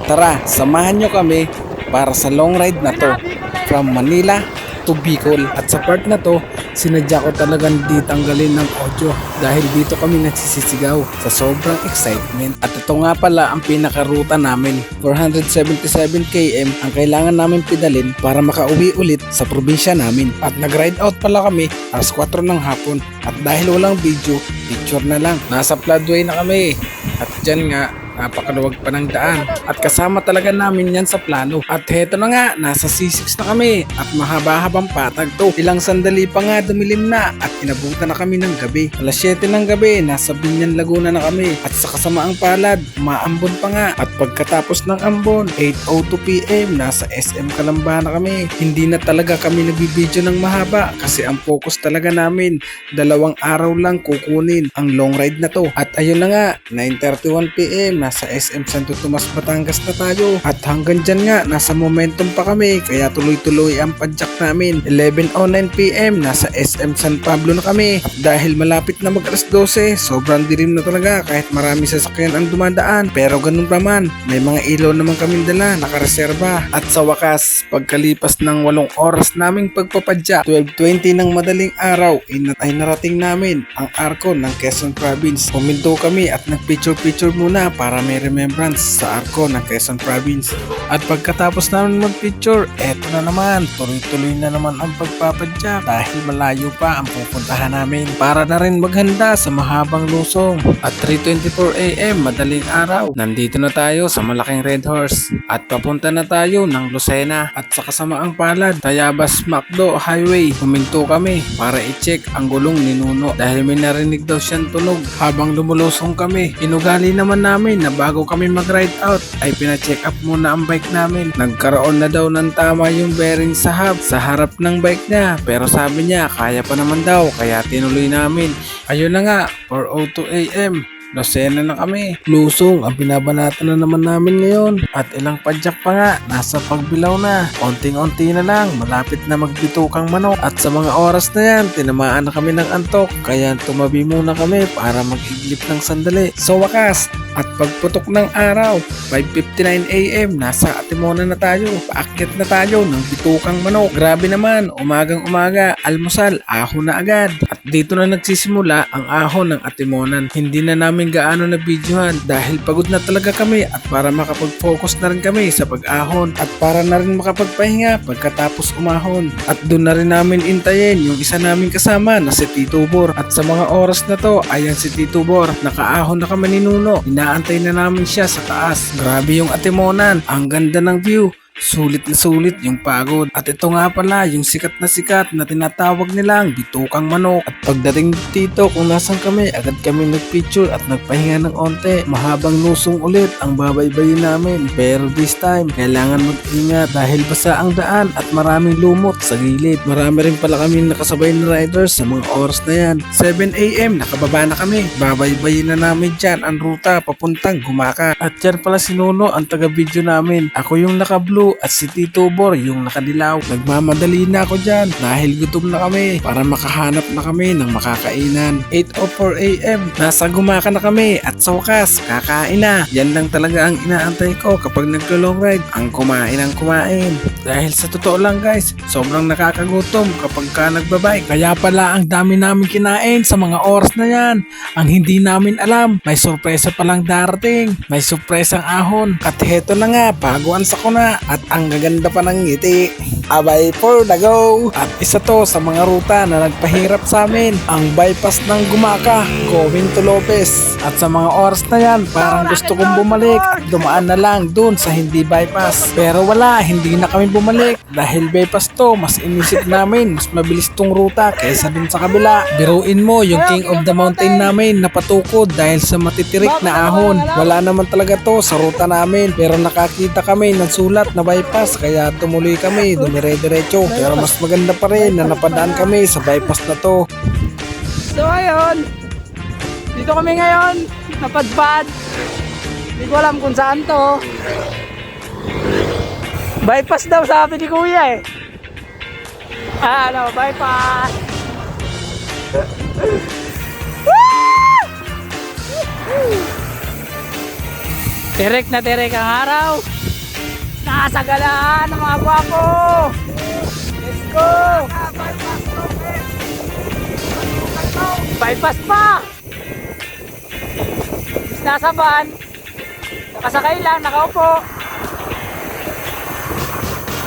Tara, samahan nyo kami para sa long ride na to from Manila to Bicol. At sa part na to, sinadya ko talagang di tanggalin ng audio dahil dito kami nagsisisigaw sa sobrang excitement. At ito nga pala ang pinakaruta namin. 477 km ang kailangan namin pedalin para makauwi ulit sa probinsya namin. At nag-ride out pala kami alas 4 ng hapon. At dahil walang video, picture na lang. Nasa floodway na kami. At dyan nga, napakaluwag pa ng daan at kasama talaga namin yan sa plano. At heto na nga, nasa C6 na kami at mahaba-habang patag to. Ilang sandali pa nga dumilim na at inabutan na kami ng gabi. Alas 7 ng gabi, nasa Binyan, Laguna na kami at sa kasamaang palad, umaambon pa nga. At pagkatapos ng ambon, 8:02 PM, nasa SM Calamba na kami. Hindi na talaga kami nagbibideo ng mahaba kasi ang focus talaga namin, 2 araw lang kukunin ang long ride na to. At ayun na nga, 9:31 PM, nasa SM Santo Tomas, Batangas na tayo. At hanggang dyan nga, nasa momentum pa kami kaya tuloy-tuloy ang padjak namin. 11:09 PM, nasa SM San Pablo na kami. At dahil malapit na mag alas 12, sobrang dilim na talaga kahit marami sasakyan ang dumadaan. Pero ganun pa man, may mga ilaw naman kaming dala, nakareserba. At sa wakas, pagkalipas ng 8 oras naming pagpapadyak, 12:20 ng madaling araw, ay narating namin ang arko ng Quezon Province. Puminto kami at nagpicture-picture muna para may remembrance sa arko ng Quezon Province. At pagkatapos namin magpicture, eto na naman, tuloy-tuloy na naman ang pagpapadyak dahil malayo pa ang pupuntahan namin para na rin maghanda sa mahabang lusong. At 3:24 AM, madaling araw, nandito na tayo sa malaking Red Horse at papunta na tayo ng Lucena. At sa kasamaang palad, Tayabas Macdo Highway, huminto kami para i-check ang gulong ni Nuno dahil may narinig daw siyang tunog habang lumulusong kami. Inugali naman namin na bago kami mag-ride out ay pina-check up muna ang bike namin. Nagkaroon na daw ng tama yung bearing sa hub sa harap ng bike niya, pero sabi niya kaya pa naman daw kaya tinuloy namin. Ayun na nga, 4:02 AM, Lucena na kami. Lusong ang binabanatan na naman namin ngayon. At ilang padyak pa nga, nasa pagbilaw na. Onting-onti na lang, malapit na magbitukang manok. At sa mga oras na yan, tinamaan na kami ng antok. Kaya tumabi muna kami para mag-iglip ng sandali. So wakas, at pagputok ng araw, 5:59 AM, nasa Atimonan na tayo. Paakyat na tayo ng bitukang manok. Grabe naman, umagang-umaga, almusal, ahon na agad. At dito na nagsisimula ang ahon ng Atimonan. Hindi na namin gaano na videohan dahil pagod na talaga kami at para makapag-focus na rin kami sa pag-ahon at para na rin makapagpahinga pagkatapos umahon. At doon na rin namin intayin yung isa naming kasama na si Tito Bor. At sa mga oras na to, ayan si Tito Bor, nakaahon na kami ni Nuno. Inaantay na namin siya sa taas. Grabe yung Atimonan, ang ganda ng view. Sulit na sulit yung pagod. At ito nga pala yung sikat na tinatawag nilang bitukang manok. At pagdating dito kung nasan kami, agad kami nagpicture at nagpahinga ng onte. Mahabang lusong ulit ang babaybayin namin. Pero this time, kailangan mag-ingat dahil basa ang daan at maraming lumot sa gilid. Marami rin pala kami nakasabay na riders sa mga oras na yan. 7 AM, nakababa na kami. Babaybayin na namin dyan ang ruta papuntang Gumaka. At yan pala si Nuno ang taga-video namin. Ako yung naka-blue at si Tito Bor yung nakadilaw. Nagmamadali na ako dyan dahil gutom na kami para makahanap na kami ng makakainan. 8:04 AM, nasa Gumaka na kami at sa wakas, kakain na. Yan lang talaga ang inaantay ko kapag naglo-long ride, ang kumain. Dahil sa totoo lang guys, sobrang nakakagutom kapag ka nagbabike. Kaya pala ang dami namin kinain sa mga oras na yan. Ang hindi namin alam, may sorpresa palang darating. May sorpresang ahon. At heto na nga, baguan sa ko na. At ang gaganda pa ng ngiti. Abay for the go! At isa to sa mga ruta na nagpahirap sa amin, ang bypass ng Gumaka, going to Lopez. At sa mga oras na yan, parang gusto kong bumalik at dumaan na lang dun sa hindi bypass. Pero wala, hindi na kami bumalik dahil bypass to, mas inisip namin, mas mabilis tong ruta kaysa dun sa kabila. Biruin mo, yung King of the Mountain namin napatukod dahil sa matitirik na ahon. Wala naman talaga to sa ruta namin, pero nakakita kami ng sulat na bypass kaya tumuloy kami, dumire-diretso. Pero mas maganda pa rin na napadaan kami sa bypass na to. So ayun, dito kami ngayon, napadpad. Hindi ko alam kung saan to. Bypass daw sabi ni Kuya eh. Ano, bypass. Terek na terek ang araw. Nakasagalaan ng mga gwapo. Let's go! Bypass pa! Nasa van. Nakasakay lang, nakaupo.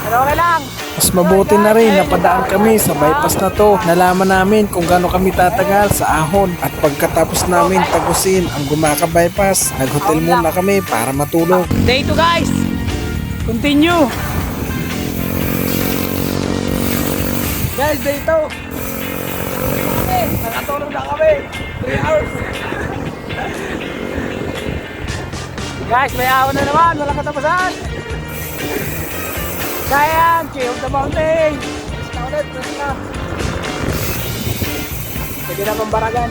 Pero okay lang. Mas mabuti na rin napadaan kami sa bypass na to. Nalaman namin kung gaano kami tatagal sa ahon. At pagkatapos namin tagusin ang Gumaka bypass, naghotel muna kami para matulog. Day 2 guys. Continue. Guys, day 2. Nakatulog na kami. 3 hours. Guys, may ahon na naman. Walang katapusan. Kaya, King of the Mountain. Press na ulit, press na. Pwede na pambaragan.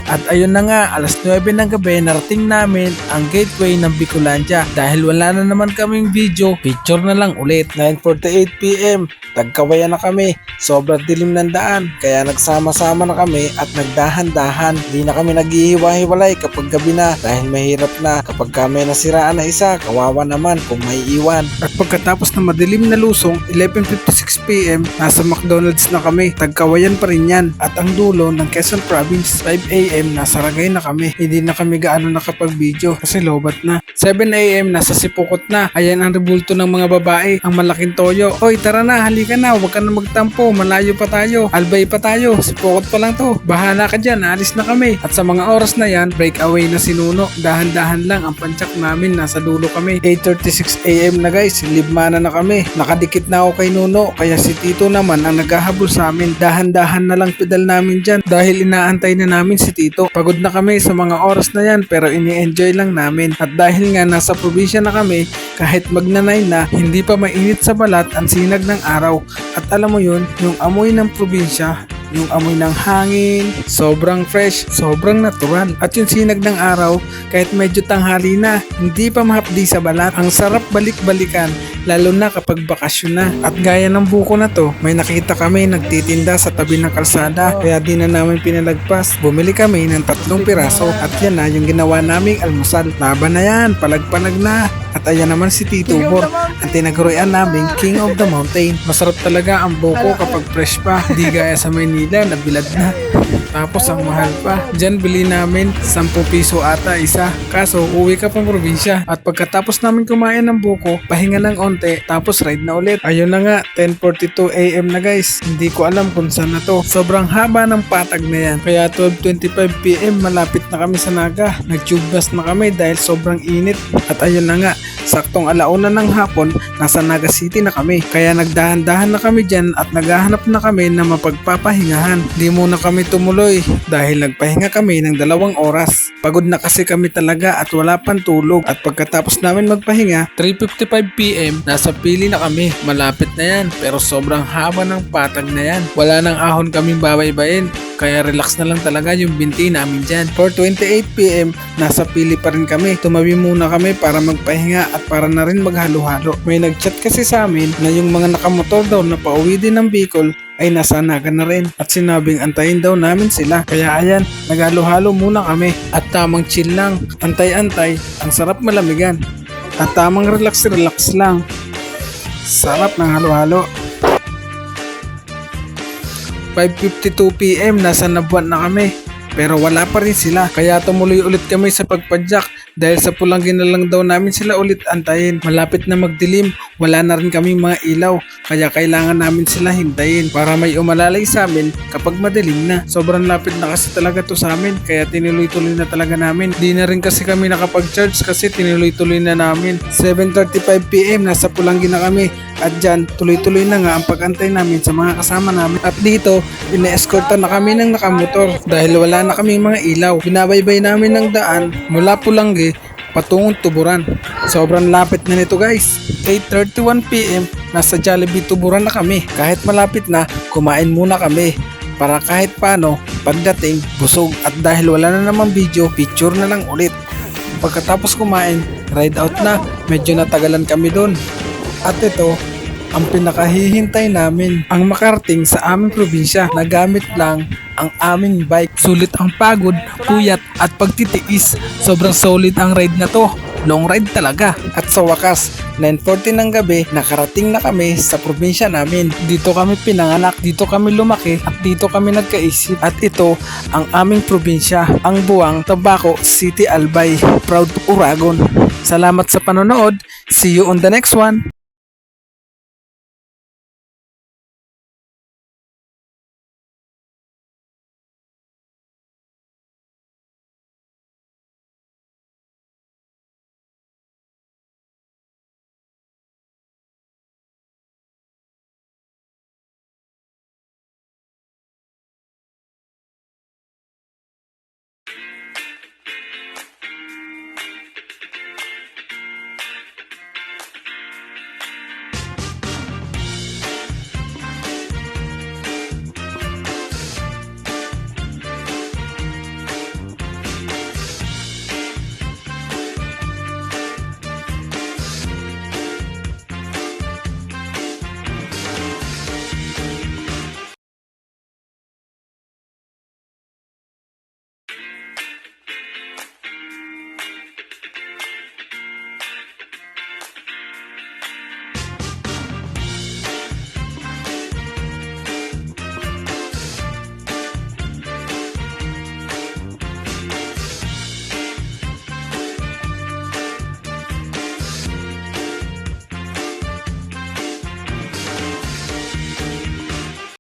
At ayun na nga, alas 9 ng gabi narating namin ang gateway ng Bicolandia. Dahil wala na naman kaming video, picture na lang ulit. 9:48 PM, tagkawayan na kami. Sobrang dilim ng daan, kaya nagsama-sama na kami at nagdahan-dahan. Di na kami naghihiwa-hiwalay kapag gabi na dahil mahirap na kapag kami nasiraan na isa, kawawa naman kung may iwan. At pagkatapos ng madilim na lusong, 11:56 PM, nasa McDonald's na kami. Tagkawayan pa rin yan. At ang dulo ng Quezon Province, 5 AM, nasa Ragay na kami. Hindi na kami gaano nakapag-video kasi lobat na. 7 AM, nasa Sipukot na. Ayan ang rebulto ng mga babae, ang malaking toyo. Oy, tara na, halika na, huwag ka na magtampo, malayo pa tayo, Albay pa tayo, Sipukot pa lang to. Bahala ka dyan, alis na kami. At sa mga oras na yan, breakaway na si Nuno. Dahan-dahan lang ang pantsak namin, nasa dulo kami. 8:36 AM na guys, libmana na kami. Nakadikit na ako kay Nuno, kaya si Tito naman ang naghahabol sa amin. Dahan-dahan na lang pedal namin dyan dahil inaantay na namin si Tito. Pagod na kami sa mga oras na yan pero ini-enjoy lang namin. At dahil nga nasa probinsya na kami, kahit magnanay na, hindi pa mainit sa balat ang sinag ng araw. At alam mo yun, yung amoy ng probinsya, yung amoy ng hangin, sobrang fresh, sobrang natural. At yung sinag ng araw, kahit medyo tanghali na, hindi pa mahapdi sa balat. Ang sarap balik-balikan, lalo na kapag bakasyon na. At gaya ng buko na to, may nakita kami nagtitinda sa tabi ng kalsada, kaya di na namin pinalagpas. Bumili kami ng 3 piraso at yan na yung ginawa naming almusal. Laban na yan, palag-palag na. At ayan naman si Tito Bor, ang tinagurian naming King of the Mountain. Masarap talaga ang buko kapag fresh pa, di gaya sa Maynila na bilad na. Tapos ang mahal pa. Diyan bili namin 10 piso ata isa. Kaso uwi ka pang probinsya. At pagkatapos namin kumain ng buko, pahinga ng onte, tapos ride na ulit. Ayun na nga, 10:42 AM na guys. Hindi ko alam kung saan na to. Sobrang haba ng patag na yan. Kaya 12:25 PM malapit na kami sa Naga. Nag-tube bus na kami dahil sobrang init. At ayun na nga, saktong 1:00 ng hapon, nasa Naga City na kami. Kaya nagdahan-dahan na kami dyan at naghahanap na kami na mapagpapahingahan. Di muna kami tumuloy dahil nagpahinga kami ng 2 oras. Pagod na kasi kami talaga at wala pang tulog. At pagkatapos namin magpahinga, 3:55 PM, nasa Pili na kami. Malapit na yan pero sobrang haba ng patag na yan. Wala nang ahon kaming babaybayin. Kaya relax na lang talaga yung binti namin dyan. 4:28 PM, nasa Pili pa rin kami. Tumabi muna kami para magpahinga at para na rin maghalo-halo. May nagchat kasi sa amin na yung mga nakamotor daw na pauwi din ng Bicol ay nasa Naga na rin. At sinabing antayin daw namin sila. Kaya ayan, naghalo-halo muna kami. At tamang chill lang, antay-antay, ang sarap malamigan. At tamang relax-relax lang. Sarap ng halo-halo. 5:52 PM, nasa Nabuan na kami. Pero wala pa rin sila. Kaya tumuloy ulit kami sa pagpadyak dahil sa Pulanggi na lang daw namin sila ulit antayin. Malapit na magdilim, wala na rin kaming mga ilaw. Kaya kailangan namin sila hintayin para may umalalay sa amin kapag madilim na. Sobrang lapit na kasi talaga to sa amin kaya tinuloy-tuloy na talaga namin. Di na rin kasi kami nakapag-charge kasi tinuloy-tuloy na namin. 7:35 PM, nasa Pulanggi na kami. At dyan, tuloy-tuloy na nga ang pag-antay namin sa mga kasama namin. At dito, ina-escortan na kami ng nakamotor dahil wala na kaming mga ilaw. Binabaybay namin ng daan mula Pulanggi patungong Tuburan. Sobrang lapit na nito guys. 8:31 PM, nasa Jollibee Tuburan na kami. Kahit malapit na, kumain muna kami para kahit paano, pagdating, busog. At dahil wala na namang video, picture na lang ulit. Pagkatapos kumain, ride out na. Medyo natagalan kami doon. At ito, ang pinakahihintay namin ang makarating sa aming probinsya na gamit lang ang aming bike. Sulit ang pagod, puyat at pagtitiis. Sobrang solid ang ride na to. Long ride talaga. At sa wakas, 9:40 ng gabi, nakarating na kami sa probinsya namin. Dito kami pinanganak, dito kami lumaki, at dito kami nagkaisip. At ito ang aming probinsya, ang Buwang, Tabaco City, Albay. Proud to Uragon. Salamat sa panonood. See you on the next one.